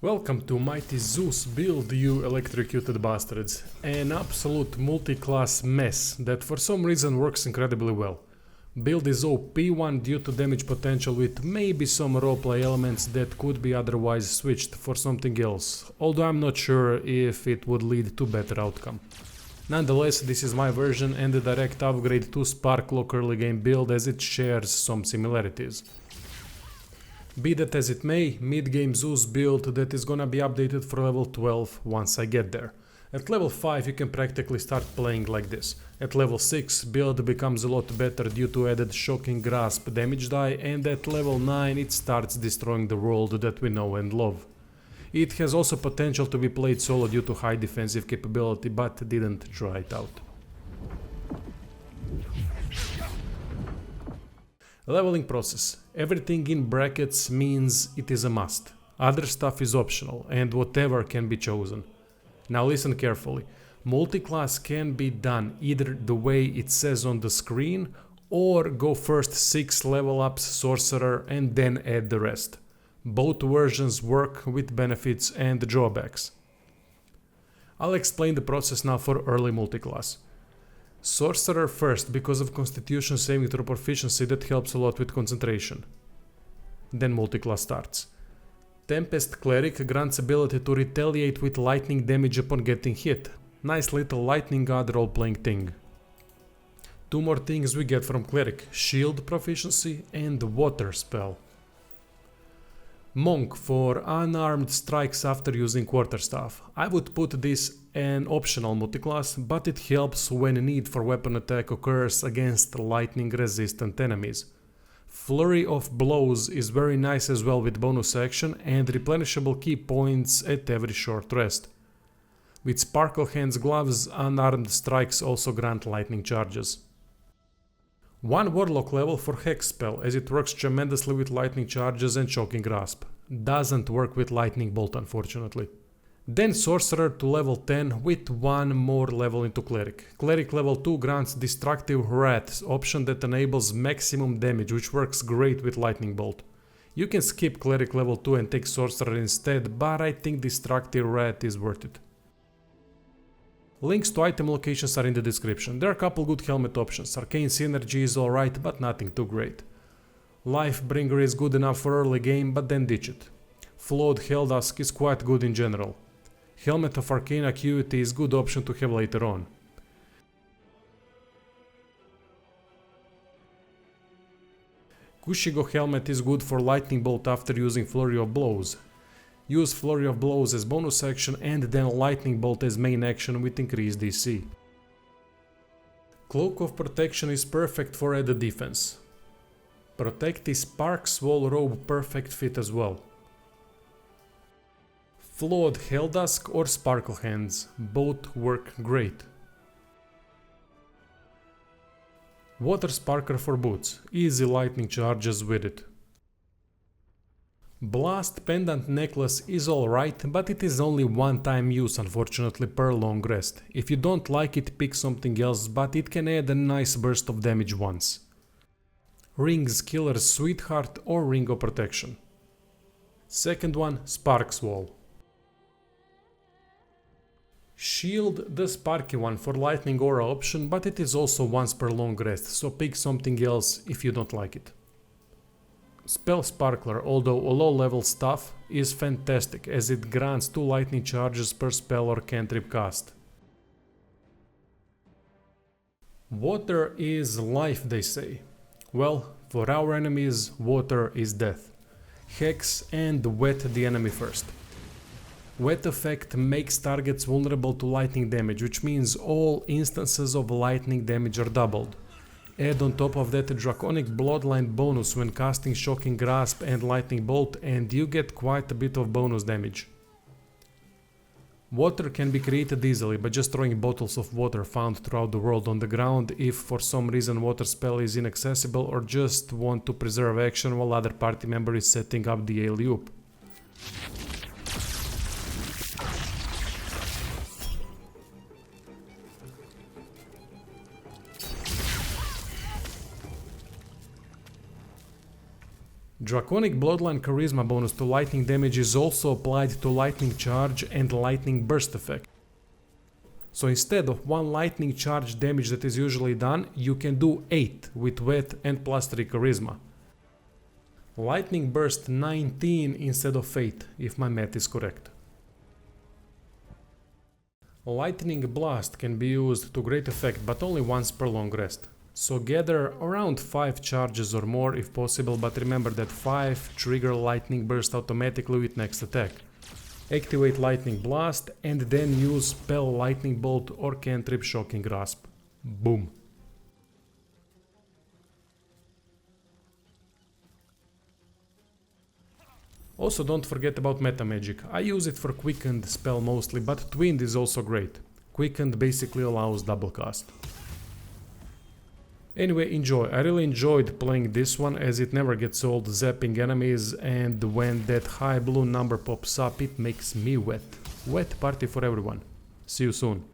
Welcome to Mighty ZEUS build, you electrocuted bastards. An absolute multi-class mess that for some reason works incredibly well. Build is OP1 due to damage potential with maybe some roleplay elements that could be otherwise switched for something else, although I'm not sure if it would lead to better outcome. Nonetheless, this is my version and a direct upgrade to CLOAK early game build as it shares some similarities. Be that as it may, mid-game ZEUS build that is gonna be updated for level 12 once I get there. At level 5 you can practically start playing like this. At level 6 build becomes a lot better due to added shocking grasp damage die, and at level 9 it starts destroying the world that we know and love. It has also potential to be played solo due to high defensive capability, but didn't try it out. Leveling process. Everything in brackets means it is a must. Other stuff is optional, and whatever can be chosen. Now listen carefully. Multi-class can be done either the way it says on the screen, or go first 6 level ups sorcerer and then add the rest. Both versions work with benefits and drawbacks. I'll explain the process now for early multi-class. Sorcerer first because of constitution saving throw proficiency that helps a lot with concentration. Then multi-class starts. Tempest Cleric grants ability to retaliate with lightning damage upon getting hit. Nice little lightning god role-playing thing. Two more things we get from Cleric: shield proficiency and water spell. Monk for unarmed strikes after using quarterstaff. I would put this an optional multi-class, but it helps when a need for weapon attack occurs against lightning resistant enemies. Flurry of blows is very nice as well with bonus action and replenishable key points at every short rest. With Sparkle Hands gloves, unarmed strikes also grant lightning charges. One warlock level for hex spell, as it works tremendously with lightning charges and shocking grasp. Doesn't work with lightning bolt, unfortunately. Then sorcerer to level 10 with one more level into cleric. Cleric level 2 grants destructive wrath, option that enables maximum damage, which works great with lightning bolt. You can skip cleric level 2 and take sorcerer instead, but I think destructive wrath is worth it. Links to item locations are in the description. There are a couple good helmet options. Arcane Synergy is alright, but nothing too great. Lifebringer is good enough for early game, but then ditch it. FLAWED HELLDUSK is quite good in general. Helmet of Arcane ACUITY is good option to have later on. KUSHIGO helmet is good for lightning bolt after using Flurry of Blows. Use Flurry of Blows as bonus action and then lightning bolt as main action with increased DC. Cloak of Protection is perfect for added defense. Protect is Spark's Wall Robe perfect fit as well. Flawed HELLDUSK or Sparkle Hands, both work great. Water Sparker for boots, easy lightning charges with it. Blast Pendant Necklace is alright, but it is only one time use unfortunately per long rest. If you don't like it, pick something else, but it can add a nice burst of damage once. Rings Killer's Sweetheart or Ring of Protection. Second one, Spark's Wall. Shield, the sparky one for lightning aura option, but it is also once per long rest, so pick something else if you don't like it. Spell Sparkler, although a low level stuff, is fantastic as it grants 2 lightning charges per spell or cantrip cast. Water is life, they say. Well, for our enemies, water is death. Hex and wet the enemy first. Wet effect makes targets vulnerable to lightning damage, which means all instances of lightning damage are doubled. Add on top of that a Draconic Bloodline bonus when casting Shocking Grasp and Lightning Bolt, and you get quite a bit of bonus damage. Water can be created easily by just throwing bottles of water found throughout the world on the ground if for some reason water spell is inaccessible or just want to preserve action while other party member is setting up the alley-oop. Draconic Bloodline Charisma bonus to lightning damage is also applied to lightning charge and lightning burst effect. So instead of 1 lightning charge damage that is usually done, you can do 8 with wet and +3 charisma. Lightning burst 19 instead of 8, if my math is correct. Lightning blast can be used to great effect, but only once per long rest. So gather around 5 charges or more if possible, but remember that 5 trigger lightning burst automatically with next attack. Activate lightning blast and then use spell lightning bolt or cantrip shocking grasp. Boom. Also don't forget about meta magic. I use it for quickened spell mostly, but twinned is also great. Quickened basically allows double cast. Anyway, enjoy. I really enjoyed playing this one as it never gets old zapping enemies, and when that high blue number pops up it makes me wet. Wet party for everyone. See you soon.